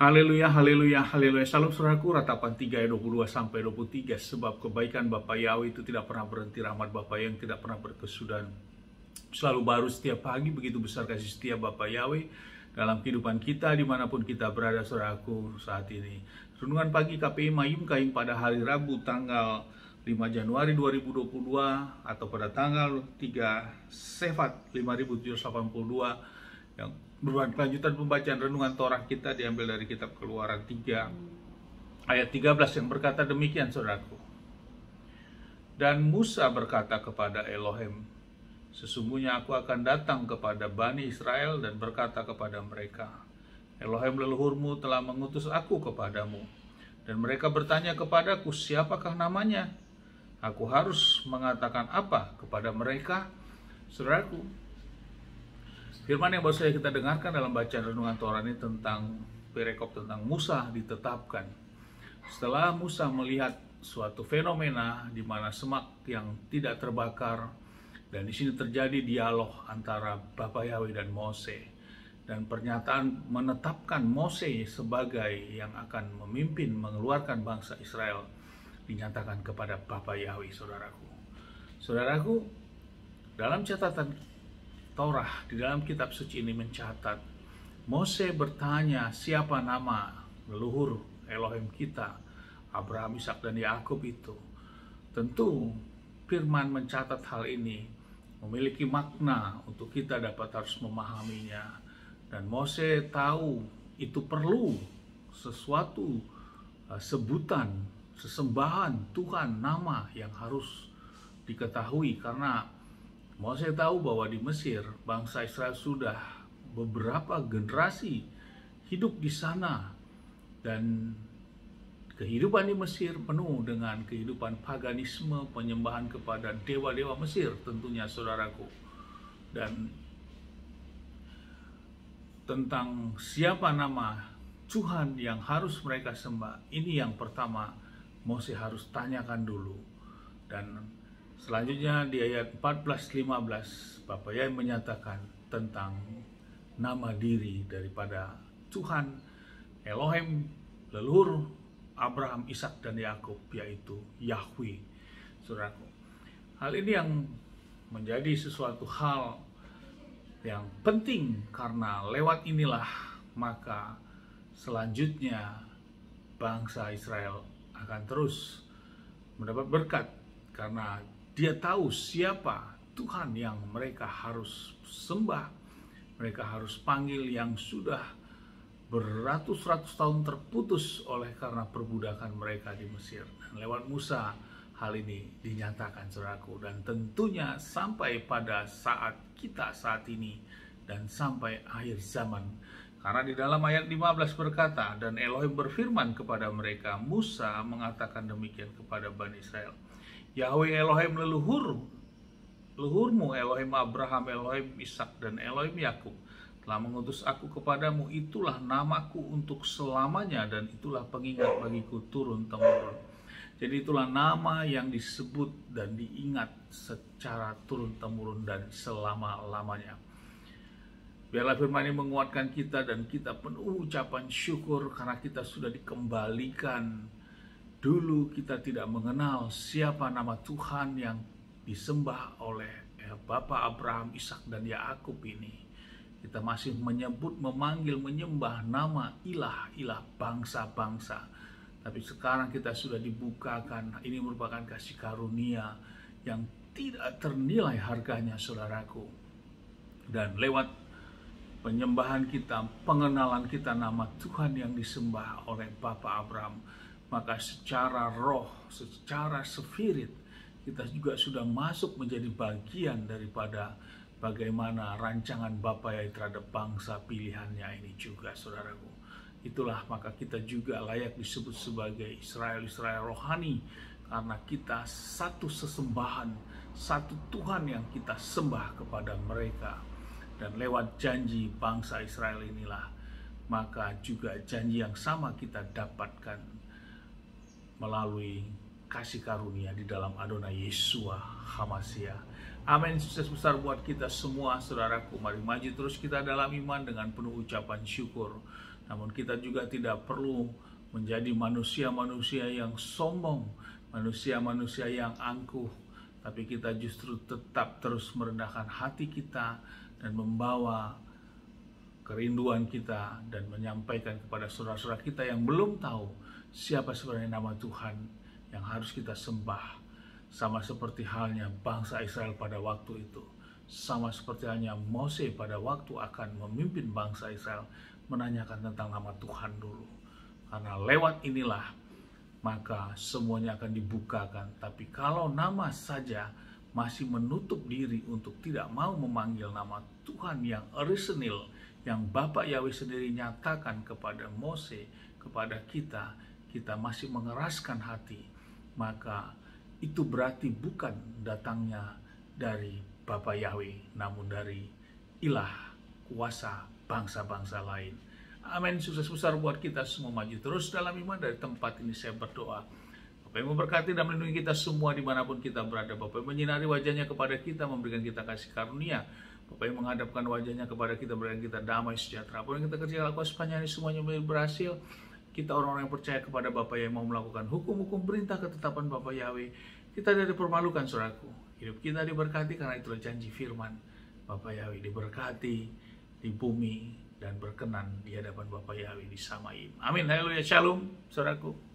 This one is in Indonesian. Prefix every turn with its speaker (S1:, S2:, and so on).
S1: Haleluya, haleluya, haleluya. Salam saudaraku, ratapan 3 ayat 22 sampai 23. Sebab kebaikan Bapa Yahweh itu tidak pernah berhenti, rahmat Bapa yang tidak pernah berkesudahan. Selalu baru setiap pagi, begitu besar kasih setia Bapa Yahweh dalam kehidupan kita dimanapun kita berada saudaraku saat ini. Renungan pagi KPI Mayum Kaim pada hari Rabu tanggal 5 Januari 2022 atau pada tanggal 3 Sefat 5782 yang merupakan kelanjutan pembacaan renungan Torah kita diambil dari kitab Keluaran 3 ayat 13 yang berkata demikian saudaraku. Dan Musa berkata kepada Elohim, sesungguhnya aku akan datang kepada Bani Israel dan berkata kepada mereka, Elohim leluhurmu telah mengutus aku kepadamu. Dan mereka bertanya kepadaku, siapakah namanya? Aku harus mengatakan apa kepada mereka? Saudaraku, firman yang baru saja kita dengarkan dalam bacaan renungan Torah ini tentang perekop tentang Musa ditetapkan. Setelah Musa melihat suatu fenomena di mana semak yang tidak terbakar, dan di sini terjadi dialog antara Bapa Yahweh dan Mose, dan pernyataan menetapkan Mose sebagai yang akan memimpin mengeluarkan bangsa Israel dinyatakan kepada Bapa Yahweh, saudaraku. Saudaraku, dalam catatan Torah di dalam kitab suci ini mencatat Mose bertanya siapa nama leluhur Elohim kita, Abraham, Ishak dan Yakub itu. Tentu firman mencatat hal ini memiliki makna untuk kita dapat harus memahaminya. Dan Mose tahu itu perlu sesuatu sebutan, sesembahan Tuhan, nama yang harus diketahui, karena Mose tahu bahwa di Mesir bangsa Israel sudah beberapa generasi hidup di sana, dan kehidupan di Mesir penuh dengan kehidupan paganisme, penyembahan kepada dewa-dewa Mesir tentunya saudaraku. Dan tentang siapa nama Tuhan yang harus mereka sembah, ini yang pertama Mose harus tanyakan dulu. Dan selanjutnya di ayat 14-15 Bapa Yahweh menyatakan tentang nama diri daripada Tuhan Elohim leluhur Abraham, Ishak dan Yakub, yaitu Yahweh. Saudaraku, hal ini yang menjadi sesuatu hal yang penting, karena lewat inilah maka selanjutnya bangsa Israel akan terus mendapat berkat, karena dia tahu siapa Tuhan yang mereka harus sembah, mereka harus panggil, yang sudah beratus-ratus tahun terputus oleh karena perbudakan mereka di Mesir. Dan lewat Musa hal ini dinyatakan saudaraku, dan tentunya sampai pada saat kita saat ini dan sampai akhir zaman. Karena di dalam ayat 15 berkata, dan Elohim berfirman kepada mereka, Musa mengatakan demikian kepada Bani Israel, Yahweh Elohim leluhurmu, Elohim Abraham, Elohim Ishak dan Elohim Yakub telah mengutus aku kepadamu. Itulah namaku untuk selamanya, dan itulah pengingat bagiku turun-temurun. Jadi itulah nama yang disebut dan diingat secara turun-temurun dan selama-lamanya. Biarlah firman ini menguatkan kita, dan kita penuh ucapan syukur karena kita sudah dikembalikan. Dulu kita tidak mengenal siapa nama Tuhan yang disembah oleh Bapa Abraham, Ishak dan Yakub ini. Kita masih menyebut, memanggil, menyembah nama ilah-ilah bangsa-bangsa. Tapi sekarang kita sudah dibukakan, ini merupakan kasih karunia yang tidak ternilai harganya saudaraku. Dan lewat penyembahan kita, pengenalan kita nama Tuhan yang disembah oleh Bapa Abraham, maka secara roh, secara spirit, kita juga sudah masuk menjadi bagian daripada bagaimana rancangan Bapa Yahweh terhadap bangsa pilihannya ini juga saudaraku. Itulah maka kita juga layak disebut sebagai Israel rohani, karena kita satu sesembahan, satu Tuhan yang kita sembah kepada mereka. Dan lewat janji bangsa Israel inilah maka juga janji yang sama kita dapatkan melalui kasih karunia di dalam Adonai Yeshua HaMashiach. Amin. Sukses besar buat kita semua saudaraku. Mari maju terus kita dalam iman dengan penuh ucapan syukur. Namun kita juga tidak perlu menjadi manusia-manusia yang sombong, manusia-manusia yang angkuh, tapi kita justru tetap terus merendahkan hati kita dan membawa kerinduan kita dan menyampaikan kepada saudara-saudara kita yang belum tahu siapa sebenarnya nama Tuhan yang harus kita sembah. Sama seperti halnya bangsa Israel pada waktu itu, sama seperti halnya Mose pada waktu akan memimpin bangsa Israel, menanyakan tentang nama Tuhan dulu. Karena lewat inilah maka semuanya akan dibukakan. Tapi kalau nama saja masih menutup diri untuk tidak mau memanggil nama Tuhan yang orisinil, yang Bapak Yahweh sendiri nyatakan kepada Mose, kepada kita, kita masih mengeraskan hati, maka itu berarti bukan datangnya dari Bapak Yahweh, namun dari ilah kuasa bangsa-bangsa lain. Amin. Sukses besar buat kita semua, maju terus dalam iman. Dari tempat ini saya berdoa, Bapak yang memberkati dan melindungi kita semua dimanapun kita berada. Bapak yang menyinari wajahnya kepada kita, memberikan kita kasih karunia. Bapak yang menghadapkan wajahnya kepada kita, berikan kita damai sejahtera. Apa yang kita kerja lakukan sepanjang ini semuanya berhasil. Kita orang-orang yang percaya kepada Bapak yang mau melakukan hukum-hukum perintah ketetapan Bapak Yahweh. Kita tidak dipermalukan, saudaraku. Hidup kita diberkati karena itulah janji firman Bapak Yahweh, diberkati di bumi dan berkenan di hadapan Bapak Yahweh di Samaim. Amin. Haleluya. Shalom, saudaraku.